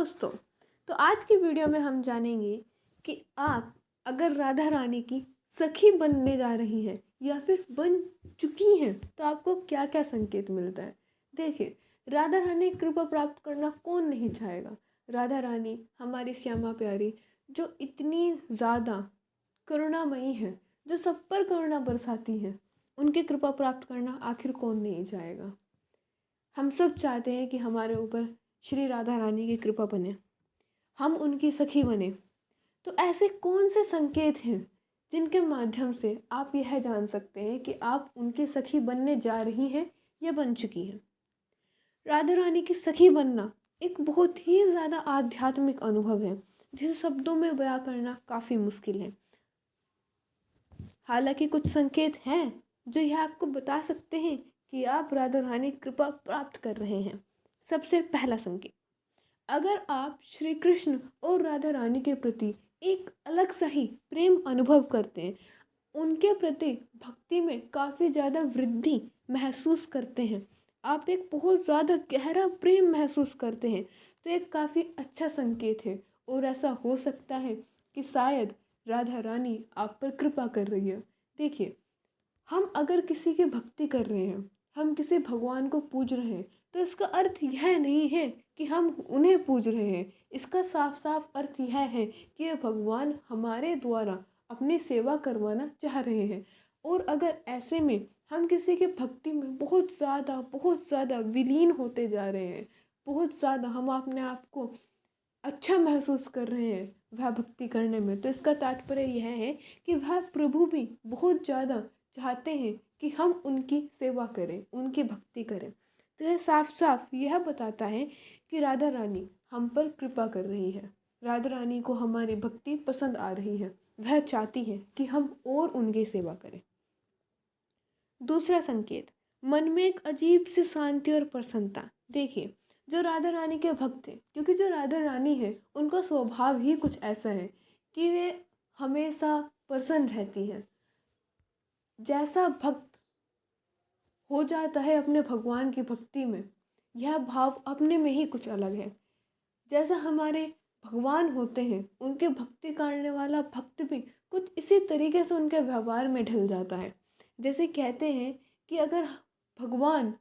दोस्तों, तो आज की वीडियो में हम जानेंगे कि आप अगर राधा रानी की सखी बनने जा रही हैं या फिर बन चुकी हैं तो आपको क्या क्या संकेत मिलता है। देखिए, राधा रानी की कृपा प्राप्त करना कौन नहीं चाहेगा। राधा रानी हमारी श्यामा प्यारी जो इतनी ज़्यादा करुणामयी है, जो सब पर करुणा बरसाती हैं, उनकी कृपा प्राप्त करना आखिर कौन नहीं चाहेगा। हम सब चाहते हैं कि हमारे ऊपर श्री राधा रानी की कृपा बने, हम उनकी सखी बने। तो ऐसे कौन से संकेत हैं जिनके माध्यम से आप यह जान सकते हैं कि आप उनकी सखी बनने जा रही हैं या बन चुकी हैं। राधा रानी की सखी बनना एक बहुत ही ज़्यादा आध्यात्मिक अनुभव है जिसे शब्दों में बयां करना काफ़ी मुश्किल है। हालांकि कुछ संकेत हैं जो यह आपको बता सकते हैं कि आप राधा रानी की कृपा प्राप्त कर रहे हैं। सबसे पहला संकेत, अगर आप श्री कृष्ण और राधा रानी के प्रति एक अलग सा ही प्रेम अनुभव करते हैं, उनके प्रति भक्ति में काफ़ी ज़्यादा वृद्धि महसूस करते हैं, आप एक बहुत ज़्यादा गहरा प्रेम महसूस करते हैं, तो एक काफ़ी अच्छा संकेत है। और ऐसा हो सकता है कि शायद राधा रानी आप पर कृपा कर रही है। देखिए, हम अगर किसी की भक्ति कर रहे हैं, हम किसी भगवान को पूज रहे हैं, तो इसका अर्थ यह नहीं है कि हम उन्हें पूज रहे हैं। इसका साफ साफ अर्थ यह है कि ये भगवान हमारे द्वारा अपनी सेवा करवाना चाह रहे हैं। और अगर ऐसे में हम किसी के भक्ति में बहुत ज़्यादा विलीन होते जा रहे हैं, बहुत ज़्यादा हम अपने आप को अच्छा महसूस कर रहे हैं वह भक्ति करने में, तो इसका तात्पर्य यह है कि वह प्रभु भी बहुत ज़्यादा चाहते हैं कि हम उनकी सेवा करें, उनकी भक्ति करें। तो यह साफ साफ यह बताता है कि राधा रानी हम पर कृपा कर रही है, राधा रानी को हमारी भक्ति पसंद आ रही है, वह चाहती है कि हम और उनकी सेवा करें। दूसरा संकेत, मन में एक अजीब सी शांति और प्रसन्नता। देखिए, जो राधा रानी के भक्त हैं, क्योंकि जो राधा रानी है उनका स्वभाव ही कुछ ऐसा है कि वे हमेशा प्रसन्न रहती हैं। जैसा भक्त हो जाता है अपने भगवान की भक्ति में, यह भाव अपने में ही कुछ अलग है। जैसा हमारे भगवान होते हैं, उनके भक्ति करने वाला भक्त भी कुछ इसी तरीके से उनके व्यवहार में ढल जाता है। जैसे कहते हैं कि अगर भगवान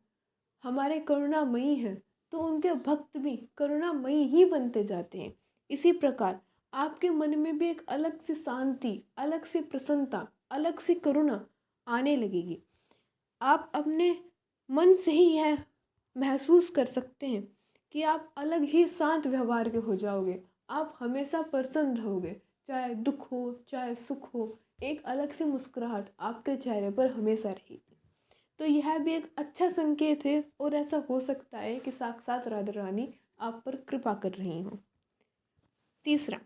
हमारे करुणामयी हैं तो उनके भक्त भी करुणामयी ही बनते जाते हैं। इसी प्रकार आपके मन में भी एक अलग सी शांति, अलग सी प्रसन्नता, अलग सी करुणा आने लगेगी। आप अपने मन से ही यह महसूस कर सकते हैं कि आप अलग ही शांत व्यवहार के हो जाओगे। आप हमेशा प्रसन्न रहोगे, चाहे दुख हो चाहे सुख हो, एक अलग सी मुस्कुराहट आपके चेहरे पर हमेशा रहेगी। तो यह भी एक अच्छा संकेत है और ऐसा हो सकता है कि साक्षात राधा रानी आप पर कृपा कर रही हों। तीसरा,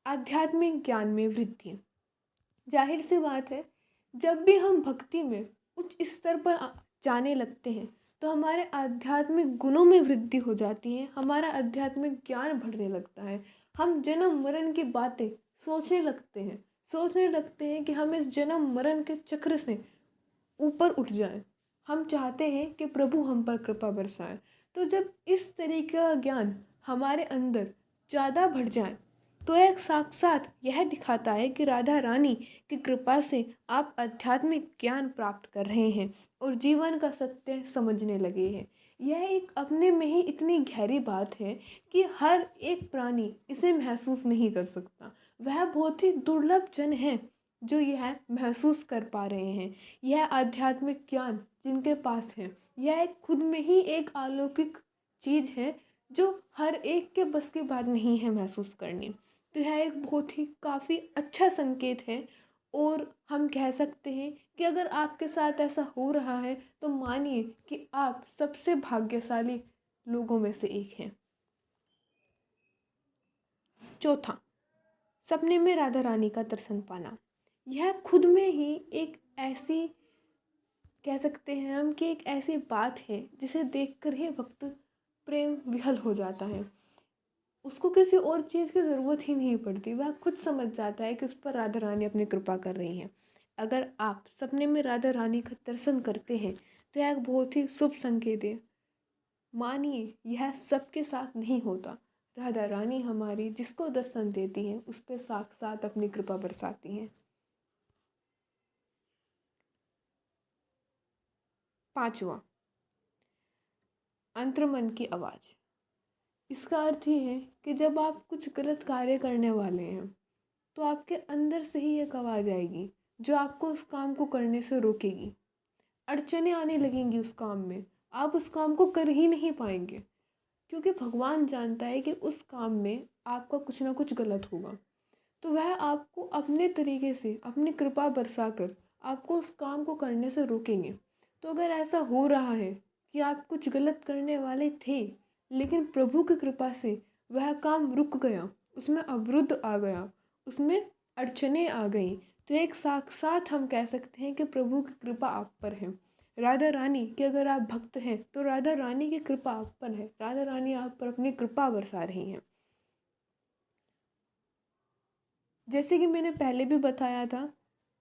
आध्यात्मिक ज्ञान में वृद्धि। जाहिर सी बात है, जब भी हम भक्ति में उच्च स्तर पर जाने लगते हैं तो हमारे आध्यात्मिक गुणों में वृद्धि हो जाती है, हमारा आध्यात्मिक ज्ञान बढ़ने लगता है। हम जन्म मरण की बातें सोचने लगते हैं कि हम इस जन्म मरण के चक्र से ऊपर उठ जाएं। हम चाहते हैं कि प्रभु हम पर कृपा बरसाए। तो जब इस तरीके का ज्ञान हमारे अंदर ज़्यादा बढ़ जाए तो एक साक्षात यह दिखाता है कि राधा रानी की कृपा से आप आध्यात्मिक ज्ञान प्राप्त कर रहे हैं और जीवन का सत्य समझने लगे हैं। यह एक अपने में ही इतनी गहरी बात है कि हर एक प्राणी इसे महसूस नहीं कर सकता। वह बहुत ही दुर्लभ जन है जो यह महसूस कर पा रहे हैं। यह आध्यात्मिक ज्ञान जिनके पास है, यह खुद में ही एक अलौकिक चीज़ है जो हर एक के बस की बात नहीं है महसूस करनी। तो यह एक बहुत ही काफ़ी अच्छा संकेत है और हम कह सकते हैं कि अगर आपके साथ ऐसा हो रहा है तो मानिए कि आप सबसे भाग्यशाली लोगों में से एक हैं। चौथा, सपने में राधा रानी का दर्शन पाना। यह खुद में ही एक ऐसी कह सकते हैं हम कि एक ऐसी बात है जिसे देखकर ही भक्त प्रेम विहल हो जाता है। उसको किसी और चीज़ की ज़रूरत ही नहीं पड़ती, वह खुद समझ जाता है कि उस पर राधा रानी अपनी कृपा कर रही हैं। अगर आप सपने में राधा रानी का दर्शन करते हैं तो यह एक बहुत ही शुभ संकेत है। मानिए यह सबके साथ नहीं होता, राधा रानी हमारी जिसको दर्शन देती हैं उस पर साक्षात अपनी कृपा बरसाती हैं। 5वां, अंतर्मन की आवाज़। इसका अर्थ ये है कि जब आप कुछ गलत कार्य करने वाले हैं तो आपके अंदर से ही एक आवाज़ आएगी जो आपको उस काम को करने से रोकेगी। अड़चनें आने लगेंगी उस काम में, आप उस काम को कर ही नहीं पाएंगे, क्योंकि भगवान जानता है कि उस काम में आपका कुछ ना कुछ गलत होगा। तो वह आपको अपने तरीके से अपनी कृपा बरसा कर आपको उस काम को करने से रोकेंगे। तो अगर ऐसा हो रहा है कि आप कुछ गलत करने वाले थे लेकिन प्रभु की कृपा से वह काम रुक गया, उसमें अवरुद्ध आ गया, उसमें अड़चनें आ गई, तो एक साक्षात हम कह सकते हैं कि प्रभु की कृपा आप पर है। राधा रानी के अगर आप भक्त हैं तो राधा रानी की कृपा आप पर है, राधा रानी आप पर अपनी कृपा बरसा रही हैं। जैसे कि मैंने पहले भी बताया था,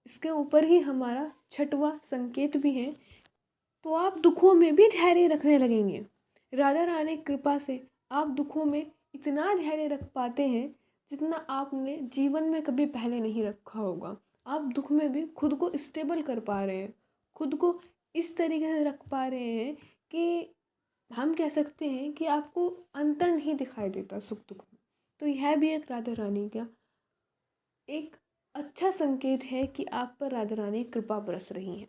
इसके ऊपर ही हमारा 6वां संकेत भी है। तो आप दुखों में भी धैर्य रखने लगेंगे। राधा रानी की कृपा से आप दुखों में इतना धैर्य रख पाते हैं जितना आपने जीवन में कभी पहले नहीं रखा होगा। आप दुख में भी खुद को स्टेबल कर पा रहे हैं, खुद को इस तरीके से रख पा रहे हैं कि हम कह सकते हैं कि आपको अंतर नहीं दिखाई देता सुख दुख में। तो यह भी एक राधा रानी का एक अच्छा संकेत है कि आप पर राधा रानी कृपा बरस रही है।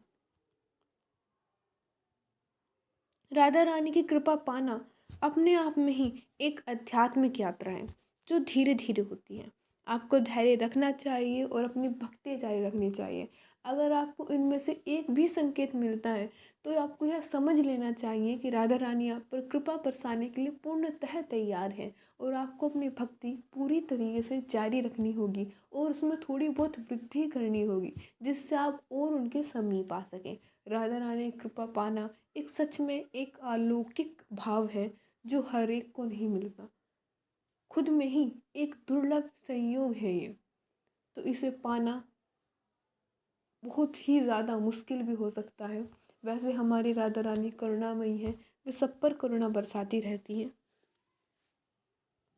राधा रानी की कृपा पाना अपने आप में ही एक आध्यात्मिक यात्रा है जो धीरे धीरे होती है। आपको धैर्य रखना चाहिए और अपनी भक्ति जारी रखनी चाहिए। अगर आपको इनमें से एक भी संकेत मिलता है तो आपको यह समझ लेना चाहिए कि राधा रानी आप पर कृपा बरसाने के लिए पूर्णतः तैयार है और आपको अपनी भक्ति पूरी तरीके से जारी रखनी होगी और उसमें थोड़ी बहुत वृद्धि करनी होगी जिससे आप और उनके समीप आ सकें। राधा रानी की कृपा पाना एक सच में एक अलौकिक भाव है जो हर एक को नहीं मिलता, खुद में ही एक दुर्लभ संयोग है ये। तो इसे पाना बहुत ही ज़्यादा मुश्किल भी हो सकता है। वैसे हमारी राधा रानी करुणामयी है, वे सब पर करुणा बरसाती रहती हैं।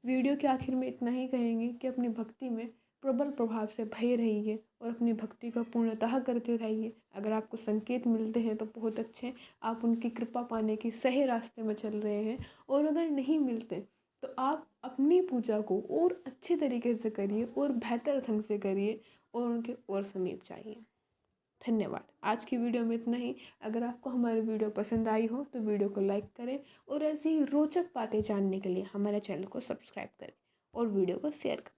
वीडियो के आखिर में इतना ही कहेंगे कि अपनी भक्ति में प्रबल प्रभाव से भये रहिए और अपनी भक्ति का पूर्णतः करते रहिए। अगर आपको संकेत मिलते हैं तो बहुत अच्छे, आप उनकी कृपा पाने के सही रास्ते में चल रहे हैं। और अगर नहीं मिलते तो आप अपनी पूजा को और अच्छे तरीके से करिए और बेहतर ढंग से करिए और उनके और समीप जाइए। धन्यवाद। आज की वीडियो में इतना ही। अगर आपको हमारी वीडियो पसंद आई हो तो वीडियो को लाइक करें और ऐसी ही रोचक बातें जानने के लिए हमारे चैनल को सब्सक्राइब करें और वीडियो को शेयर करें।